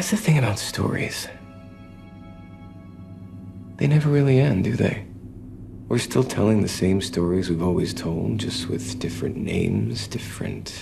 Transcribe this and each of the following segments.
That's the thing about stories. They never really end, do they? We're still telling the same stories we've always told, just with different names, different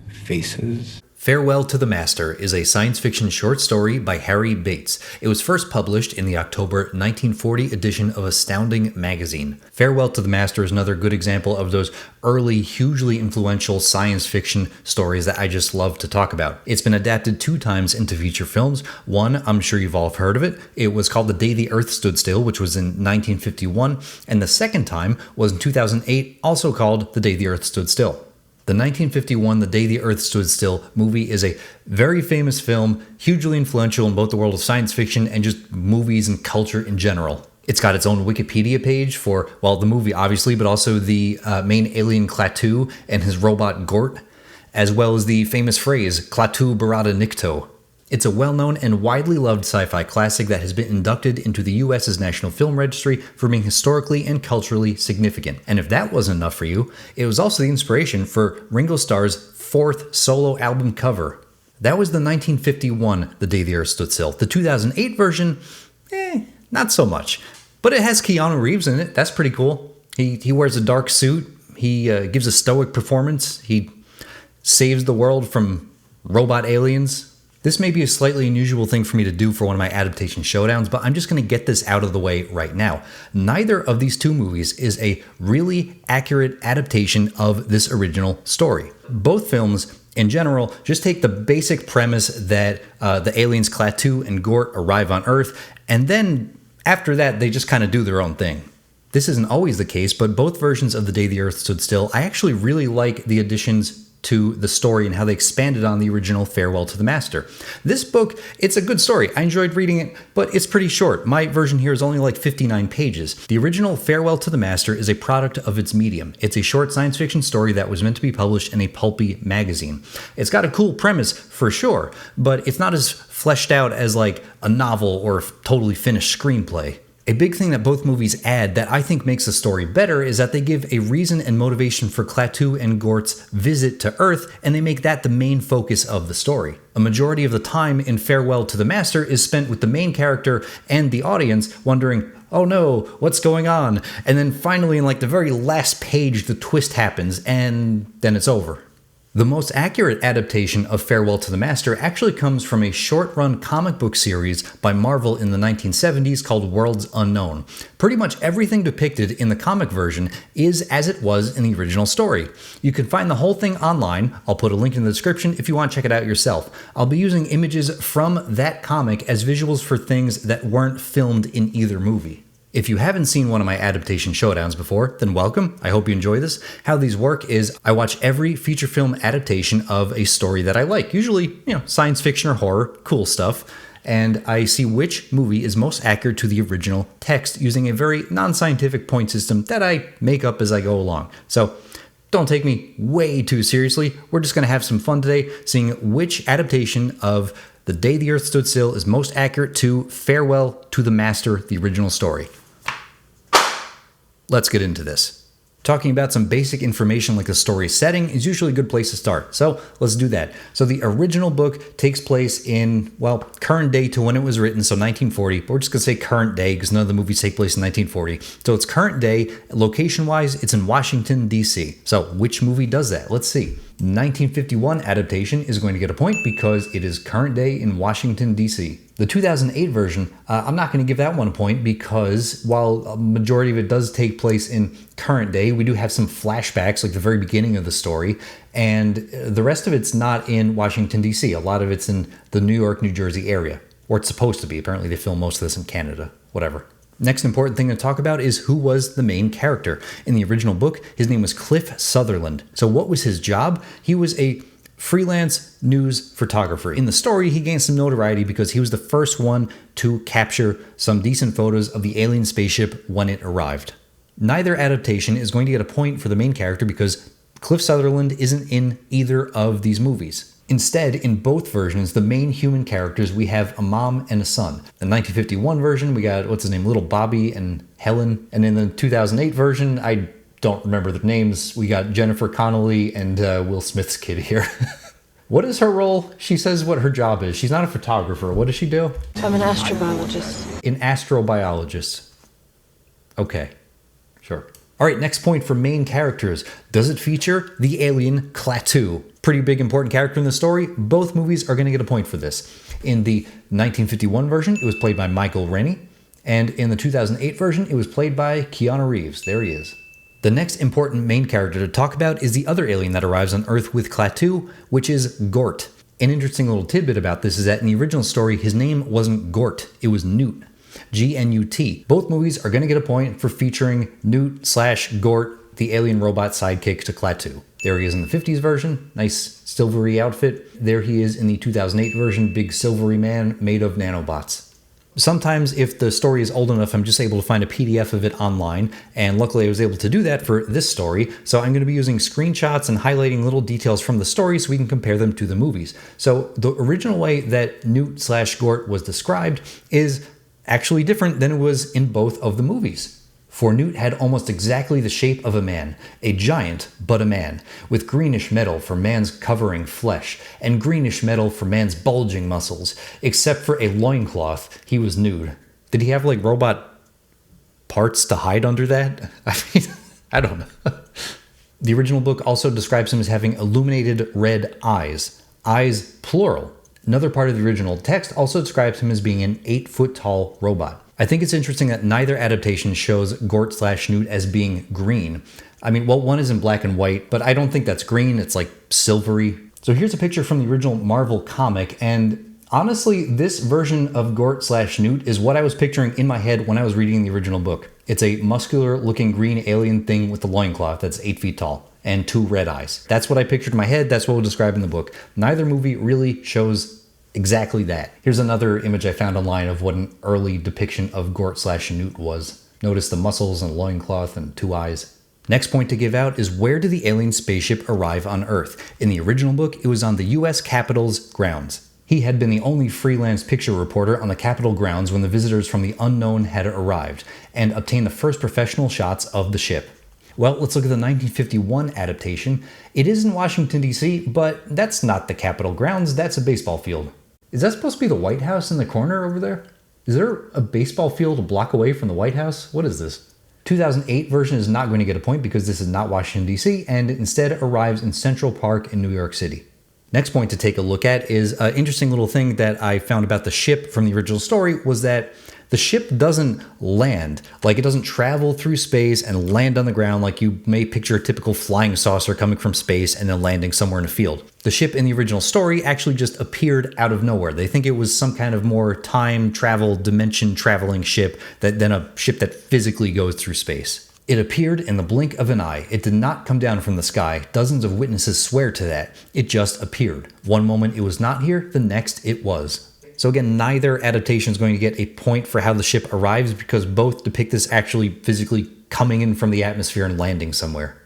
faces. Farewell to the Master is a science fiction short story by Harry Bates. It was first published in the October 1940 edition of Astounding magazine. Farewell to the Master is another good example of those early, hugely influential science fiction stories that I just love to talk about. It's been adapted 2 times into feature films. One, I'm sure you've all heard of it. It was called The Day the Earth Stood Still, which was in 1951. And the second time was in 2008, also called The Day the Earth Stood Still. The 1951 The Day the Earth Stood Still movie is a very famous film, hugely influential in both the world of science fiction and just movies and culture in general. It's got its own Wikipedia page for, well, the movie obviously, but also the main alien Klaatu and his robot Gort, as well as the famous phrase, Klaatu Barada Nikto. It's a well-known and widely loved sci-fi classic that has been inducted into the US's National Film Registry for being historically and culturally significant. And if that wasn't enough for you, it was also the inspiration for Ringo Starr's 4th solo album cover. That was the 1951 The Day the Earth Stood Still. The 2008 version, not so much. But it has Keanu Reeves in it. That's pretty cool. He wears a dark suit. He gives a stoic performance. He saves the world from robot aliens. This may be a slightly unusual thing for me to do for one of my Adaptation Showdowns, but I'm just going to get this out of the way right now. Neither of these 2 movies is a really accurate adaptation of this original story. Both films, in general, just take the basic premise that the aliens Klaatu and Gort arrive on Earth, and then after that, they just kind of do their own thing. This isn't always the case, but both versions of The Day the Earth Stood Still, I actually really like the additions to the story and how they expanded on the original Farewell to the Master. This book, it's a good story. I enjoyed reading it, but it's pretty short. My version here is only like 59 pages. The original Farewell to the Master is a product of its medium. It's a short science fiction story that was meant to be published in a pulpy magazine. It's got a cool premise for sure, but it's not as fleshed out as like a novel or a totally finished screenplay. A big thing that both movies add that I think makes the story better is that they give a reason and motivation for Klaatu and Gort's visit to Earth, and they make that the main focus of the story. A majority of the time in Farewell to the Master is spent with the main character and the audience wondering, oh no, what's going on? And then finally in like the very last page, the twist happens, and then it's over. The most accurate adaptation of Farewell to the Master actually comes from a short-run comic book series by Marvel in the 1970s called Worlds Unknown. Pretty much everything depicted in the comic version is as it was in the original story. You can find the whole thing online. I'll put a link in the description if you want to check it out yourself. I'll be using images from that comic as visuals for things that weren't filmed in either movie. If you haven't seen one of my Adaptation Showdowns before, then welcome. I hope you enjoy this. How these work is I watch every feature film adaptation of a story that I like, usually, science fiction or horror, cool stuff, and I see which movie is most accurate to the original text using a very non-scientific point system that I make up as I go along. So don't take me way too seriously. We're just going to have some fun today, seeing which adaptation of The Day the Earth Stood Still is most accurate to Farewell to the Master, the original story. Let's get into this. Talking about some basic information like the story setting is usually a good place to start, so let's do that. So the original book takes place in, current day to when it was written, so 1940, but we're just going to say current day because none of the movies take place in 1940. So it's current day, location-wise, it's in Washington, D.C. So which movie does that? Let's see. 1951 adaptation is going to get a point because it is current day in Washington, D.C. The 2008 version, I'm not going to give that one a point because while a majority of it does take place in current day, we do have some flashbacks, like the very beginning of the story, and the rest of it's not in Washington, D.C. A lot of it's in the New York, New Jersey area, or it's supposed to be. Apparently they film most of this in Canada, whatever. Next important thing to talk about is who was the main character. In the original book, his name was Cliff Sutherland. So what was his job? He was a freelance news photographer. In the story, he gained some notoriety because he was the first one to capture some decent photos of the alien spaceship when it arrived. Neither adaptation is going to get a point for the main character because Cliff Sutherland isn't in either of these movies. Instead, in both versions, the main human characters, we have a mom and a son. The 1951 version, we got, little Bobby and Helen. And in the 2008 version, I don't remember the names, we got Jennifer Connelly and Will Smith's kid here. What is her role? She says what her job is. She's not a photographer. What does she do? I'm an astrobiologist. An astrobiologist. Okay, sure. All right, next point for main characters. Does it feature the alien Klaatu? Pretty big important character in the story. Both movies are going to get a point for this. In the 1951 version, it was played by Michael Rennie. And in the 2008 version, it was played by Keanu Reeves. There he is. The next important main character to talk about is the other alien that arrives on Earth with Klaatu, which is Gort. An interesting little tidbit about this is that in the original story, his name wasn't Gort, it was Newt. G-N-U-T. Both movies are going to get a point for featuring Newt/Gort, the alien robot sidekick to Klaatu. There he is in the 50s version, nice silvery outfit. There he is in the 2008 version, big silvery man made of nanobots. Sometimes if the story is old enough, I'm just able to find a PDF of it online, and luckily I was able to do that for this story, so I'm going to be using screenshots and highlighting little details from the story so we can compare them to the movies. So the original way that Newt/Gort was described is actually different than it was in both of the movies. For Newt had almost exactly the shape of a man, a giant but a man, with greenish metal for man's covering flesh, and greenish metal for man's bulging muscles. Except for a loincloth, he was nude. Did he have like robot parts to hide under that? I mean, I don't know. The original book also describes him as having illuminated red eyes. Eyes plural. Another part of the original text also describes him as being an 8-foot-tall robot. I think it's interesting that neither adaptation shows Gort/Newt as being green. I mean, well, one is in black and white, but I don't think that's green. It's like silvery. So here's a picture from the original Marvel comic, and honestly, this version of Gort/Newt is what I was picturing in my head when I was reading the original book. It's a muscular-looking green alien thing with a loincloth that's 8 feet tall and 2 red eyes. That's what I pictured in my head. That's what we'll describe in the book. Neither movie really shows exactly that. Here's another image I found online of what an early depiction of Gort/Newt was. Notice the muscles and loincloth and 2 eyes. Next point to give out is where did the alien spaceship arrive on Earth? In the original book, it was on the US Capitol's grounds. He had been the only freelance picture reporter on the Capitol grounds when the visitors from the unknown had arrived, and obtained the first professional shots of the ship. Well, let's look at the 1951 adaptation. It is in Washington, D.C., but that's not the Capitol grounds, that's a baseball field. Is that supposed to be the White House in the corner over there? Is there a baseball field a block away from the White House? What is this? 2008 version is not going to get a point because this is not Washington, D.C., and it instead arrives in Central Park in New York City. Next point to take a look at is an interesting little thing that I found about the ship from the original story was that the ship doesn't land, like it doesn't travel through space and land on the ground like you may picture a typical flying saucer coming from space and then landing somewhere in a field. The ship in the original story actually just appeared out of nowhere. They think it was some kind of more time travel, dimension traveling ship than a ship that physically goes through space. It appeared in the blink of an eye. It did not come down from the sky. Dozens of witnesses swear to that. It just appeared. One moment it was not here, the next it was. So again, neither adaptation is going to get a point for how the ship arrives because both depict this actually physically coming in from the atmosphere and landing somewhere.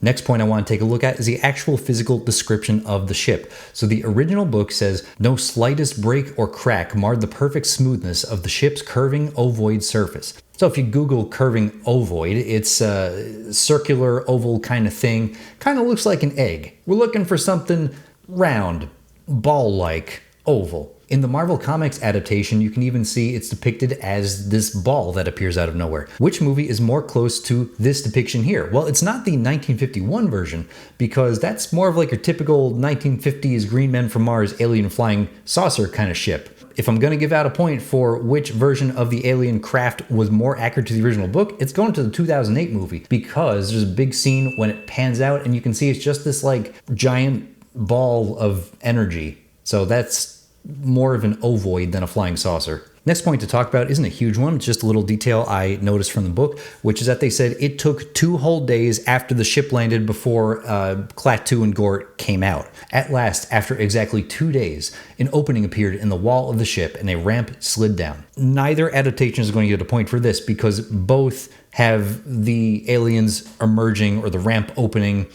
Next point I want to take a look at is the actual physical description of the ship. So the original book says, no slightest break or crack marred the perfect smoothness of the ship's curving ovoid surface. So if you Google curving ovoid, it's a circular oval kind of thing. Kind of looks like an egg. We're looking for something round, ball-like, oval. In the Marvel Comics adaptation, you can even see it's depicted as this ball that appears out of nowhere. Which movie is more close to this depiction here? Well, it's not the 1951 version, because that's more of like your typical 1950s Green Men from Mars alien flying saucer kind of ship. If I'm going to give out a point for which version of the alien craft was more accurate to the original book, it's going to the 2008 movie, because there's a big scene when it pans out and you can see it's just this like giant ball of energy. So that's more of an ovoid than a flying saucer. Next point to talk about isn't a huge one, it's just a little detail I noticed from the book, which is that they said it took 2 whole days after the ship landed before Klaatu and Gort came out. At last, after exactly 2 days, an opening appeared in the wall of the ship and a ramp slid down. Neither adaptation is going to get a point for this because both have the aliens emerging or the ramp opening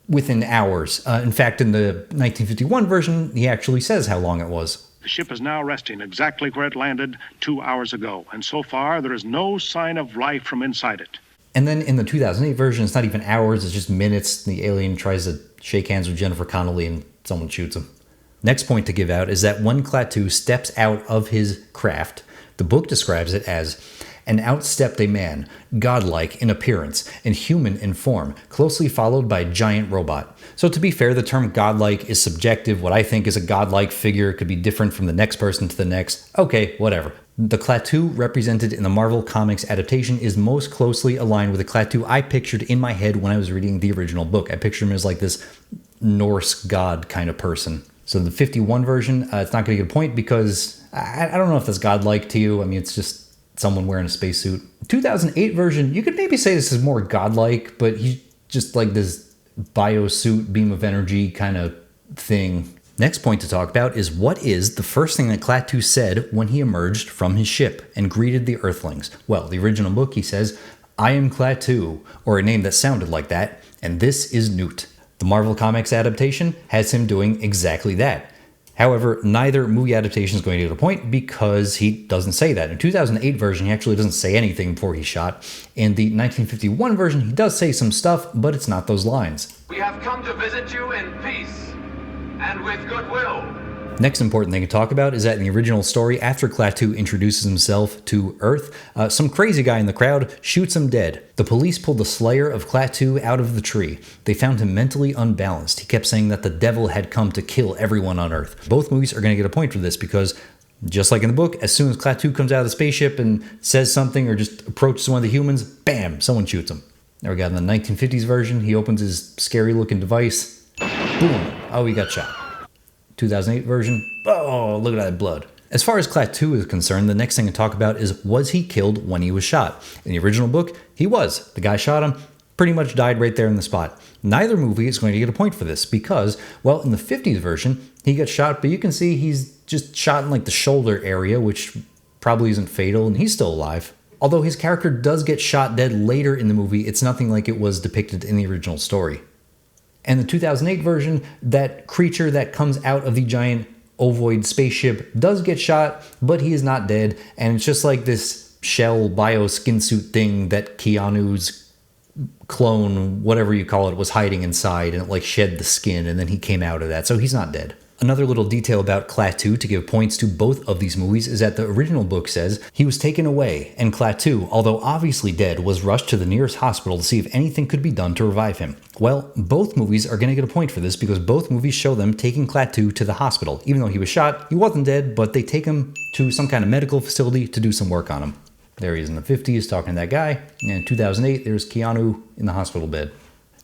within hours. In fact, in the 1951 version, he actually says how long it was. The ship is now resting exactly where it landed 2 hours ago, and so far there is no sign of life from inside it. And then in the 2008 version, it's not even hours, it's just minutes. The alien tries to shake hands with Jennifer Connelly and Someone shoots him. Next point to give out is that when Klaatu steps out of his craft, the book describes it as and outstepped a man, godlike in appearance and human in form, closely followed by a giant robot. So to be fair, the term godlike is subjective. What I think is a godlike figure could be different from the next person to the next. Okay, whatever. The Klaatu represented in the Marvel Comics adaptation is most closely aligned with the Klaatu I pictured in my head when I was reading the original book. I pictured him as like this Norse god kind of person. So the 51 version, it's not going to get a point because I don't know if that's godlike to you. I mean, it's just someone wearing a spacesuit. 2008 version, you could maybe say this is more godlike, but he's just like this biosuit, beam of energy kind of thing. Next point to talk about is what is the first thing that Klaatu said when he emerged from his ship and greeted the Earthlings? Well, the original book, he says, "I am Klaatu," or a name that sounded like that, and this is Newt. The Marvel Comics adaptation has him doing exactly that. However, neither movie adaptation is going to get a point because he doesn't say that. In 2008 version, he actually doesn't say anything before he's shot. In the 1951 version, he does say some stuff, but it's not those lines. "We have come to visit you in peace and with goodwill." Next important thing to talk about is that in the original story, after Klaatu introduces himself to Earth, some crazy guy in the crowd shoots him dead. The police pulled the slayer of Klaatu out of the tree. They found him mentally unbalanced. He kept saying that the devil had come to kill everyone on Earth. Both movies are going to get a point for this because, just like in the book, as soon as Klaatu comes out of the spaceship and says something or just approaches one of the humans, bam, someone shoots him. There we go. In the 1950s version, he opens his scary-looking device. Boom. Oh, he got shot. 2008 version, oh, look at that blood. As far as Klaatu is concerned, the next thing to talk about is, was he killed when he was shot? In the original book, he was. The guy shot him, pretty much died right there in the spot. Neither movie is going to get a point for this because, well, in the 50s version, he got shot, but you can see he's just shot in like the shoulder area, which probably isn't fatal, and he's still alive. Although his character does get shot dead later in the movie, it's nothing like it was depicted in the original story. And the 2008 version, that creature that comes out of the giant ovoid spaceship does get shot, but he is not dead. And it's just like this shell bio skin suit thing that Keanu's clone, whatever you call it, was hiding inside, and it like shed the skin, and then he came out of that. So he's not dead. Another little detail about Klaatu to give points to both of these movies is that the original book says he was taken away, and Klaatu, although obviously dead, was rushed to the nearest hospital to see if anything could be done to revive him. Well, both movies are going to get a point for this because both movies show them taking Klaatu to the hospital. Even though he was shot, he wasn't dead, but they take him to some kind of medical facility to do some work on him. There he is in the 50s talking to that guy, and in 2008 there's Keanu in the hospital bed.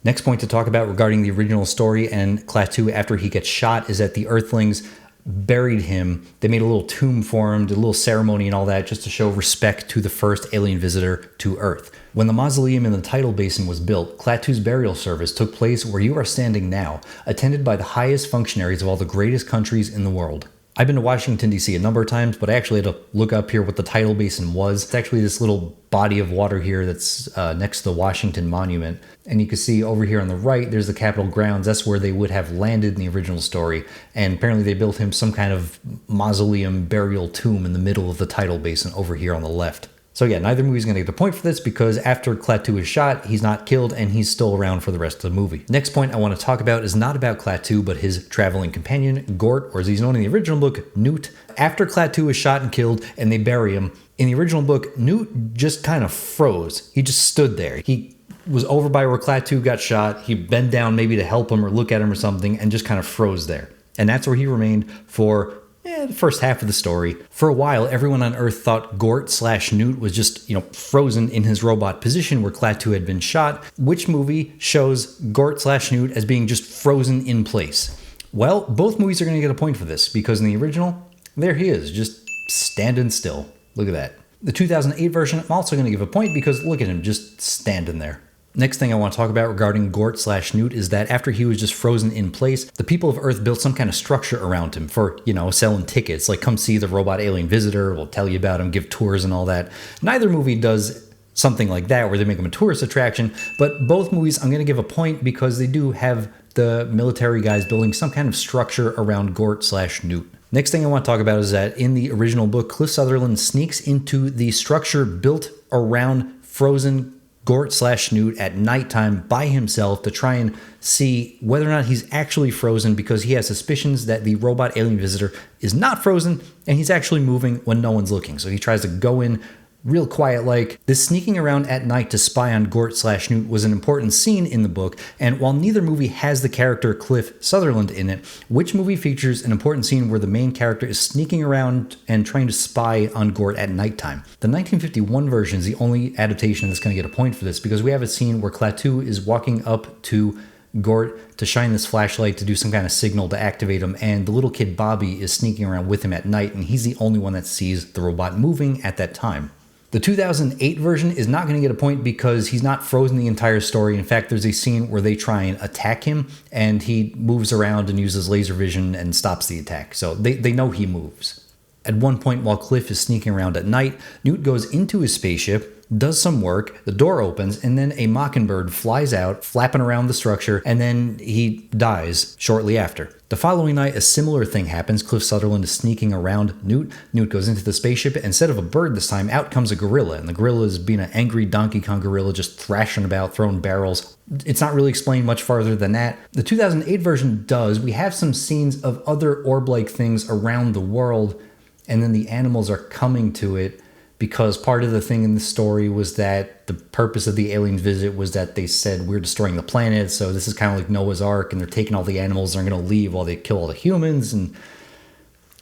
Next point to talk about regarding the original story and Klaatu after he gets shot is that the Earthlings buried him. They made a little tomb for him, did a little ceremony and all that just to show respect to the first alien visitor to Earth. When the mausoleum in the tidal basin was built, Klaatu's burial service took place where you are standing now, attended by the highest functionaries of all the greatest countries in the world. I've been to Washington, D.C. a number of times, but I actually had to look up here what the tidal basin was. It's actually this little body of water here that's next to the Washington Monument. And you can see over here on the right, there's the Capitol grounds. That's where they would have landed in the original story. And apparently they built him some kind of mausoleum burial tomb in the middle of the tidal basin over here on the left. So yeah, neither movie's going to get the point for this because after Klaatu is shot, he's not killed and he's still around for the rest of the movie. Next point I want to talk about is not about Klaatu, but his traveling companion, Gort, or as he's known in the original book, Newt. After Klaatu is shot and killed and they bury him, in the original book, Newt just kind of froze. He just stood there. He was over by where Klaatu got shot. He bent down maybe to help him or look at him or something and just kind of froze there. And that's where he remained for the first half of the story. For a while, everyone on Earth thought Gort/Newt was just, frozen in his robot position where Klaatu had been shot. Which movie shows Gort/Newt as being just frozen in place? Well, both movies are going to get a point for this because in the original, there he is, just standing still. Look at that. The 2008 version, I'm also going to give a point because look at him just standing there. Next thing I want to talk about regarding Gort/Newt is that after he was just frozen in place, the people of Earth built some kind of structure around him for, selling tickets, like come see the robot alien visitor, we'll tell you about him, give tours and all that. Neither movie does something like that where they make him a tourist attraction, but both movies I'm going to give a point because they do have the military guys building some kind of structure around Gort/Newt. Next thing I want to talk about is that in the original book, Cliff Sutherland sneaks into the structure built around frozen Gort/Newt at nighttime by himself to try and see whether or not he's actually frozen, because he has suspicions that the robot alien visitor is not frozen and he's actually moving when no one's looking. So he tries to go in real quiet like. This sneaking around at night to spy on Gort/Newt was an important scene in the book, and while neither movie has the character Cliff Sutherland in it, which movie features an important scene where the main character is sneaking around and trying to spy on Gort at nighttime? The 1951 version is the only adaptation that's going to get a point for this, because we have a scene where Klaatu is walking up to Gort to shine this flashlight to do some kind of signal to activate him, and the little kid Bobby is sneaking around with him at night, and he's the only one that sees the robot moving at that time. The 2008 version is not going to get a point because he's not frozen the entire story. In fact, there's a scene where they try and attack him, and he moves around and uses laser vision and stops the attack. So they know he moves. At one point, while Cliff is sneaking around at night, Newt goes into his spaceship, does some work, the door opens, and then a mockingbird flies out, flapping around the structure, and then he dies shortly after. The following night, a similar thing happens. Cliff Sutherland is sneaking around Newt. Newt goes into the spaceship. Instead of a bird this time, out comes a gorilla, and the gorilla is being an angry Donkey Kong gorilla, just thrashing about, throwing barrels. It's not really explained much farther than that. The 2008 version does. We have some scenes of other orb-like things around the world, and then the animals are coming to it, because part of the thing in the story was that the purpose of the alien visit was that they said we're destroying the planet, so this is kind of like Noah's Ark, and they're taking all the animals and they're going to leave while they kill all the humans and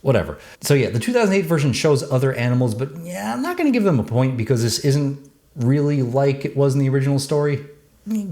whatever. So yeah, the 2008 version shows other animals, but yeah, I'm not going to give them a point because this isn't really like it was in the original story.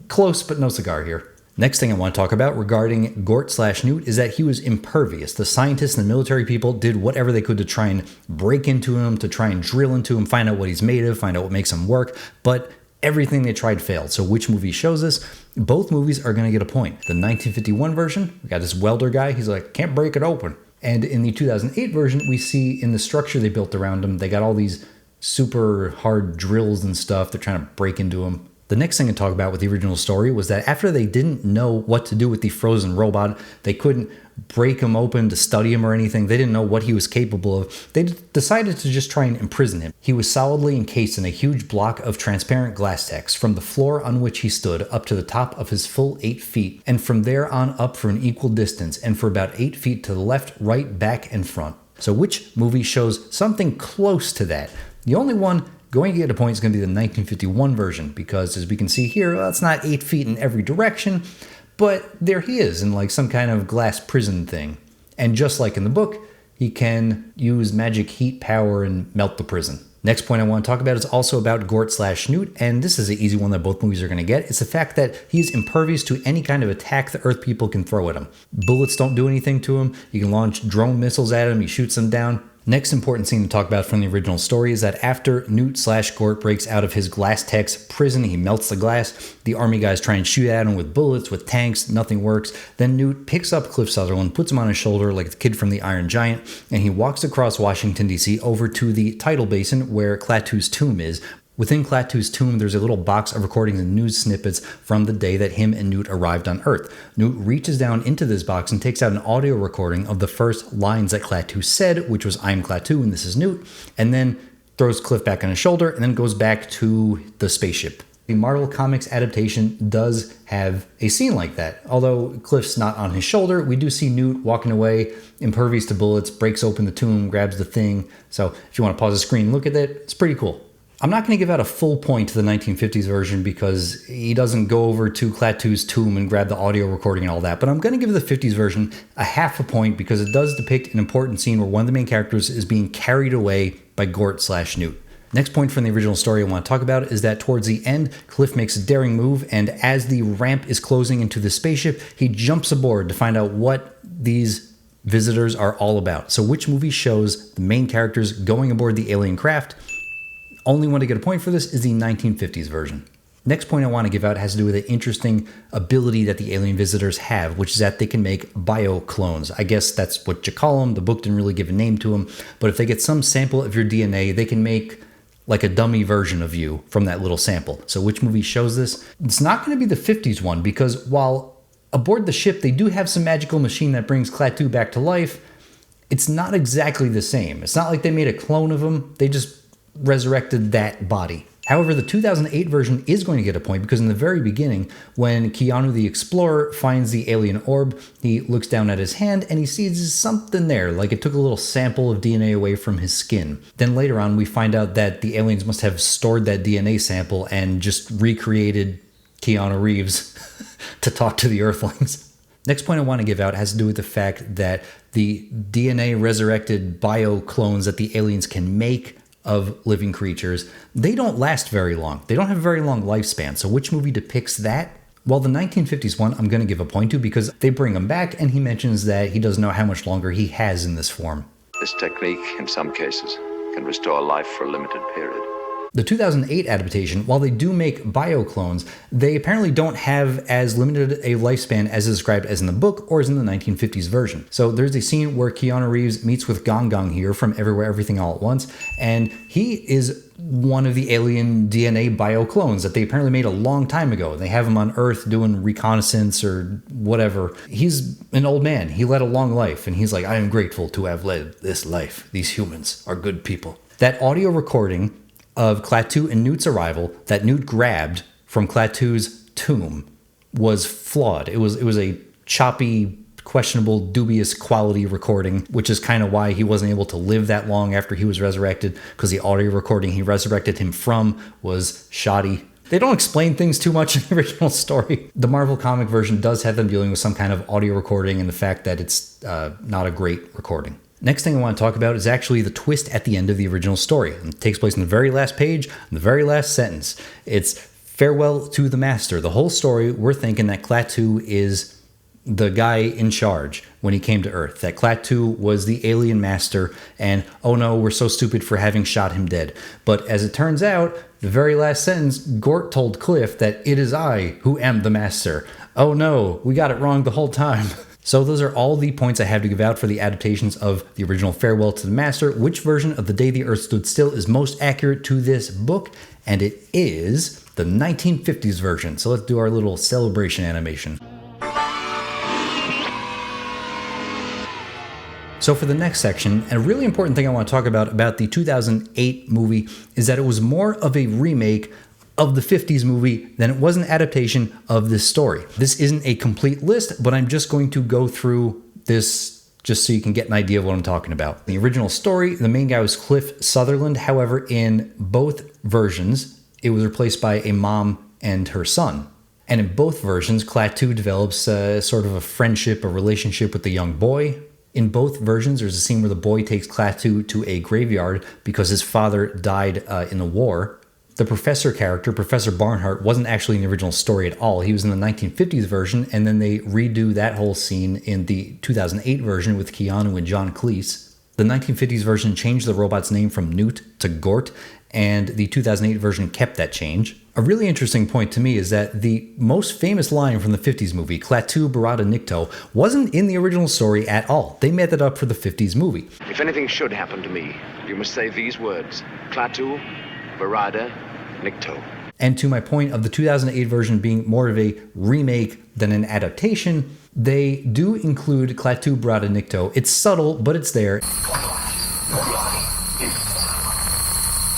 Close, but no cigar here. Next thing I want to talk about regarding Gort/Newt is that he was impervious. The scientists and the military people did whatever they could to try and break into him, to try and drill into him, find out what he's made of, find out what makes him work, but everything they tried failed. So which movie shows this? Both movies are going to get a point. The 1951 version, we got this welder guy, he's like, can't break it open. And in the 2008 version, we see in the structure they built around him, they got all these super hard drills and stuff. They're trying to break into him. The next thing to talk about with the original story was that after they didn't know what to do with the frozen robot, they couldn't break him open to study him or anything. They didn't know what he was capable of. They decided to just try and imprison him. He was solidly encased in a huge block of transparent glass text from the floor on which he stood up to the top of his full 8 feet, and from there on up for an equal distance, and for about 8 feet to the left, right, back, and front. So which movie shows something close to that? The only one going to get a point is going to be the 1951 version, because as we can see here, well, it's not 8 feet in every direction, but there he is in like some kind of glass prison thing. And just like in the book, he can use magic heat power and melt the prison. Next point I want to talk about is also about Gort/Newt, and this is an easy one that both movies are going to get. It's the fact that he's impervious to any kind of attack the Earth people can throw at him. Bullets don't do anything to him. You can launch drone missiles at him. He shoots them down. Next important scene to talk about from the original story is that after Newt/Gort breaks out of his glass text prison, he melts the glass. The army guys try and shoot at him with bullets, with tanks, nothing works. Then Newt picks up Cliff Sutherland, puts him on his shoulder like the kid from the Iron Giant, and he walks across Washington, D.C. over to the tidal basin where Klaatu's tomb is. Within Klaatu's tomb, there's a little box of recordings and news snippets from the day that him and Newt arrived on Earth. Newt reaches down into this box and takes out an audio recording of the first lines that Klaatu said, which was, "I'm Klaatu and this is Newt," and then throws Cliff back on his shoulder and then goes back to the spaceship. The Marvel Comics adaptation does have a scene like that. Although Cliff's not on his shoulder, we do see Newt walking away, impervious to bullets, breaks open the tomb, grabs the thing. So if you want to pause the screen, look at it, it's pretty cool. I'm not going to give out a full point to the 1950s version because he doesn't go over to Klaatu's tomb and grab the audio recording and all that, but I'm going to give the 50s version a half a point because it does depict an important scene where one of the main characters is being carried away by Gort/Newt. Next point from the original story I want to talk about is that towards the end, Cliff makes a daring move, and as the ramp is closing into the spaceship, he jumps aboard to find out what these visitors are all about. So which movie shows the main characters going aboard the alien craft? Only one to get a point for this is the 1950s version. Next point I want to give out has to do with an interesting ability that the alien visitors have, which is that they can make bio-clones. I guess that's what you call them. The book didn't really give a name to them, but if they get some sample of your DNA, they can make like a dummy version of you from that little sample. So which movie shows this? It's not going to be the 50s one, because while aboard the ship they do have some magical machine that brings Klaatu back to life, it's not exactly the same. It's not like they made a clone of him. They just resurrected that body. However, the 2008 version is going to get a point because in the very beginning, when Keanu the Explorer finds the alien orb, he looks down at his hand and he sees something there, like it took a little sample of DNA away from his skin. Then later on, we find out that the aliens must have stored that DNA sample and just recreated Keanu Reeves to talk to the Earthlings. Next point I want to give out has to do with the fact that the DNA resurrected bio clones that the aliens can make of living creatures, they don't last very long. They don't have a very long lifespan. So which movie depicts that? Well, the 1950s one I'm going to give a point to because they bring him back and he mentions that he doesn't know how much longer he has in this form. This technique, in some cases, can restore life for a limited period. The 2008 adaptation, while they do make bioclones, they apparently don't have as limited a lifespan as is described as in the book or as in the 1950s version. So there's a scene where Keanu Reeves meets with Gong Gong here from Everywhere Everything All at Once, and he is one of the alien DNA bioclones that they apparently made a long time ago. They have him on Earth doing reconnaissance or whatever. He's an old man. He led a long life, and he's like, I am grateful to have led this life. These humans are good people. That audio recording of Klaatu and Newt's arrival that Newt grabbed from Klaatu's tomb was flawed. It was a choppy, questionable, dubious quality recording, which is kind of why he wasn't able to live that long after he was resurrected, because the audio recording he resurrected him from was shoddy. They don't explain things too much in the original story. The Marvel comic version does have them dealing with some kind of audio recording and the fact that it's not a great recording. Next thing I want to talk about is actually the twist at the end of the original story. It takes place in the very last page, in the very last sentence. It's farewell to the master. The whole story, we're thinking that Klaatu is the guy in charge when he came to Earth. That Klaatu was the alien master, and oh no, we're so stupid for having shot him dead. But as it turns out, the very last sentence, Gort told Cliff that it is I who am the master. Oh no, we got it wrong the whole time. So those are all the points I have to give out for the adaptations of the original Farewell to the Master. Which version of The Day the Earth Stood Still is most accurate to this book? And it is the 1950s version. So let's do our little celebration animation. So for the next section, and a really important thing I want to talk about the 2008 movie is that it was more of a remake of the 50s movie than it was an adaptation of this story. This isn't a complete list, but I'm just going to go through this just so you can get an idea of what I'm talking about. The original story, the main guy was Cliff Sutherland. However, in both versions, it was replaced by a mom and her son. And in both versions, Klaatu develops sort of a friendship, a relationship with the young boy. In both versions, there's a scene where the boy takes Klaatu to a graveyard because his father died in the war. The professor character, Professor Barnhart, wasn't actually in the original story at all. He was in the 1950s version, and then they redo that whole scene in the 2008 version with Keanu and John Cleese. The 1950s version changed the robot's name from Newt to Gort, and the 2008 version kept that change. A really interesting point to me is that the most famous line from the 50s movie, Klaatu Barada Nikto, wasn't in the original story at all. They made that up for the 50s movie. If anything should happen to me, you must say these words: Klaatu Barada Nikto. And to my point of the 2008 version being more of a remake than an adaptation, they do include Klaatu Barada Nikto. It's subtle, but it's there.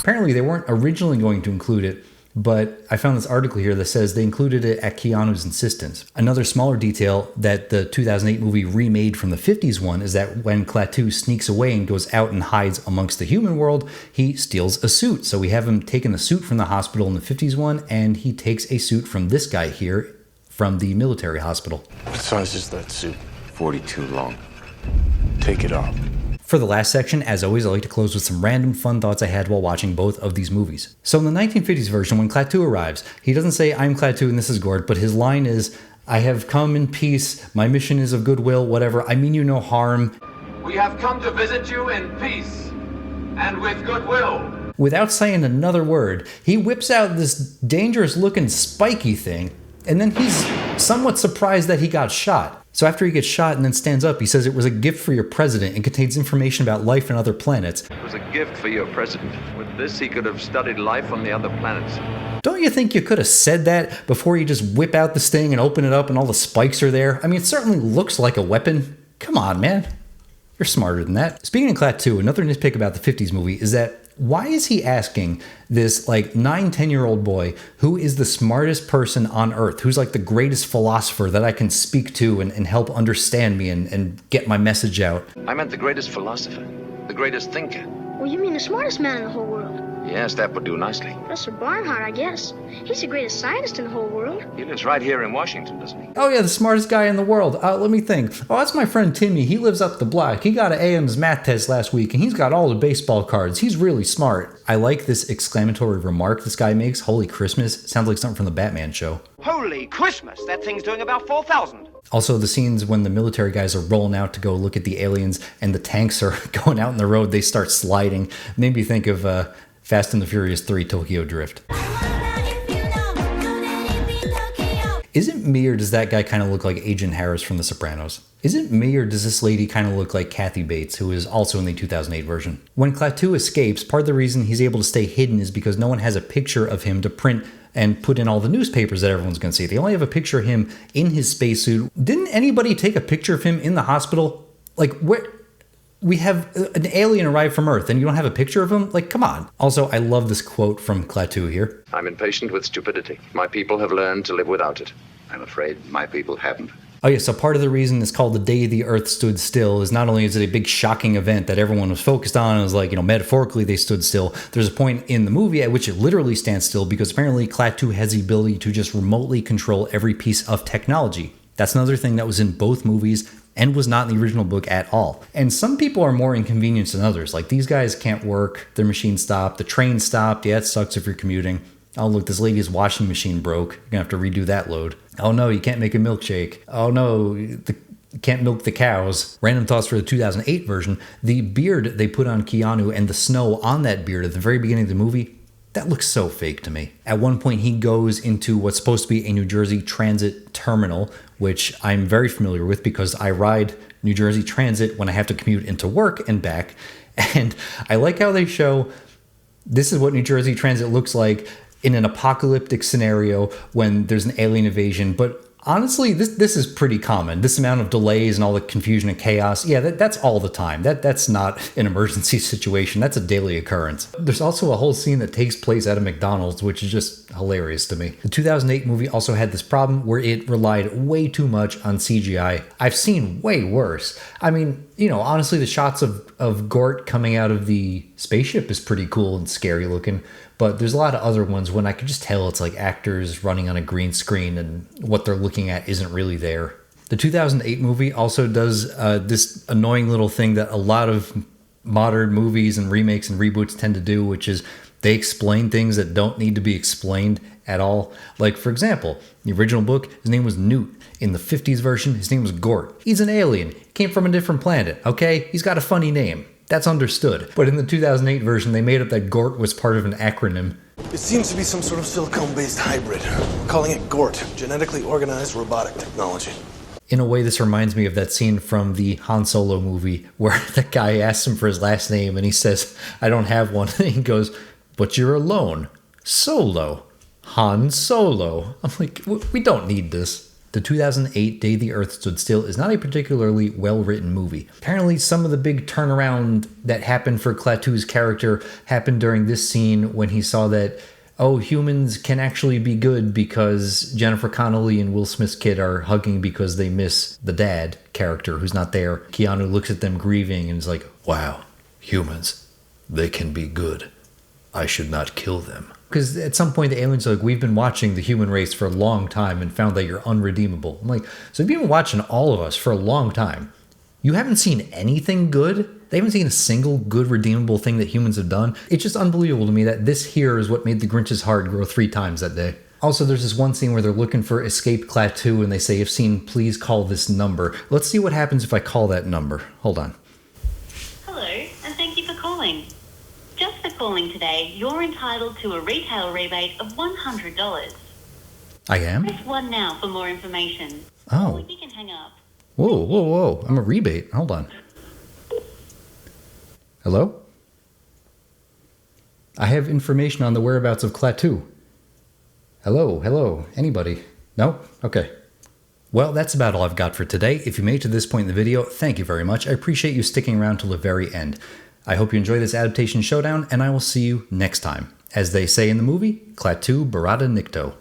Apparently they weren't originally going to include it, but I found this article here that says they included it at Keanu's insistence. Another smaller detail that the 2008 movie remade from the 50s one is that when Klaatu sneaks away and goes out and hides amongst the human world, he steals a suit. So we have him taking the suit from the hospital in the 50s one, and he takes a suit from this guy here from the military hospital. What size is that suit? 42 long. Take it off. For the last section, as always, I like to close with some random fun thoughts I had while watching both of these movies. So in the 1950s version, when Klaatu arrives, he doesn't say, I'm Klaatu and this is Gort, but his line is, I have come in peace, my mission is of goodwill, whatever, I mean you no harm. We have come to visit you in peace and with goodwill. Without saying another word, he whips out this dangerous looking spiky thing, and then he's somewhat surprised that he got shot. So after he gets shot and then stands up, he says it was a gift for your president and contains information about life on other planets. It was a gift for your president. With this, he could have studied life on the other planets. Don't you think you could have said that before you just whip out this thing and open it up and all the spikes are there? I mean, it certainly looks like a weapon. Come on, man. You're smarter than that. Speaking of Klaatu, another nitpick about the 50s movie is that Why is he asking this like 9-10-year-old boy who is the smartest person on earth, who's like the greatest philosopher that I can speak to and help understand me and get my message out? I meant the greatest philosopher, the greatest thinker. Well, you mean the smartest man in the whole world? Yes, that would do nicely. Professor Barnhart, I guess. He's the greatest scientist in the whole world. He lives right here in Washington, doesn't he? Oh yeah, the smartest guy in the world. Let me think. Oh, that's my friend Timmy. He lives up the block. He got an AM's math test last week, and he's got all the baseball cards. He's really smart. I like this exclamatory remark this guy makes. Holy Christmas. Sounds like something from the Batman show. Holy Christmas! That thing's doing about 4,000. Also, the scenes when the military guys are rolling out to go look at the aliens and the tanks are going out in the road, they start sliding. Made me think of Fast and the Furious 3 Tokyo Drift. Is it me or does that guy kind of look like Agent Harris from The Sopranos? Is it me or does this lady kind of look like Kathy Bates, who is also in the 2008 version? When Klaatu escapes, part of the reason he's able to stay hidden is because no one has a picture of him to print and put in all the newspapers that everyone's going to see. They only have a picture of him in his spacesuit. Didn't anybody take a picture of him in the hospital? Like, where... We have an alien arrive from Earth and you don't have a picture of him? Like, come on. Also, I love this quote from Klaatu here. I'm impatient with stupidity. My people have learned to live without it. I'm afraid my people haven't. Oh yeah, so part of the reason it's called The Day the Earth Stood Still is not only is it a big shocking event that everyone was focused on, it was like, metaphorically they stood still. There's a point in the movie at which it literally stands still because apparently Klaatu has the ability to just remotely control every piece of technology. That's another thing that was in both movies and was not in the original book at all. And some people are more inconvenienced than others. Like, these guys can't work, their machine stopped, the train stopped. Yeah, it sucks if you're commuting. Oh, look, this lady's washing machine broke. You're gonna have to redo that load. Oh no, you can't make a milkshake. Oh no, you can't milk the cows. Random thoughts for the 2008 version. The beard they put on Keanu and the snow on that beard at the very beginning of the movie, that looks so fake to me. At one point, he goes into what's supposed to be a New Jersey Transit terminal, which I'm very familiar with because I ride New Jersey Transit when I have to commute into work and back. And I like how they show this is what New Jersey Transit looks like in an apocalyptic scenario when there's an alien invasion. But honestly, this is pretty common. This amount of delays and all the confusion and chaos, yeah, that's all the time. That's not an emergency situation. That's a daily occurrence. There's also a whole scene that takes place at a McDonald's, which is just hilarious to me. The 2008 movie also had this problem where it relied way too much on CGI. I've seen way worse. I mean, honestly, the shots of Gort coming out of the spaceship is pretty cool and scary looking. But there's a lot of other ones when I could just tell it's like actors running on a green screen and what they're looking at isn't really there. The 2008 movie also does this annoying little thing that a lot of modern movies and remakes and reboots tend to do, which is they explain things that don't need to be explained at all. Like, for example, the original book, his name was Newt. In the 50s version, his name was Gort. He's an alien. He came from a different planet, okay? He's got a funny name. That's understood. But in the 2008 version, they made up that Gort was part of an acronym. It seems to be some sort of silicone-based hybrid. We're calling it Gort, genetically organized robotic technology. In a way, this reminds me of that scene from the Han Solo movie where the guy asks him for his last name and he says, I don't have one. And he goes, but you're alone. Solo. Han Solo. I'm like, we don't need this. The 2008 Day the Earth Stood Still is not a particularly well-written movie. Apparently, some of the big turnaround that happened for Klaatu's character happened during this scene when he saw that, oh, humans can actually be good because Jennifer Connelly and Will Smith's kid are hugging because they miss the dad character who's not there. Keanu looks at them grieving and is like, wow, humans, they can be good. I should not kill them. Because at some point the aliens are like, we've been watching the human race for a long time and found that you're unredeemable. I'm like, so you've been watching all of us for a long time. You haven't seen anything good? They haven't seen a single good redeemable thing that humans have done? It's just unbelievable to me that this here is what made the Grinch's heart grow 3 times that day. Also, there's this one scene where they're looking for escaped Klaatu and they say, if seen, please call this number. Let's see what happens if I call that number. Hold on. Hello, and thank you for calling. Just for calling today, you're entitled to a retail rebate of $100. I am? Press 1 now for more information. Oh. Or you can hang up. Whoa. I'm a rebate. Hold on. Hello? I have information on the whereabouts of Klaatu. Hello. Anybody? No? Okay. Well, that's about all I've got for today. If you made it to this point in the video, thank you very much. I appreciate you sticking around till the very end. I hope you enjoy this Adaptation Showdown, and I will see you next time. As they say in the movie, Klaatu Barada Nikto.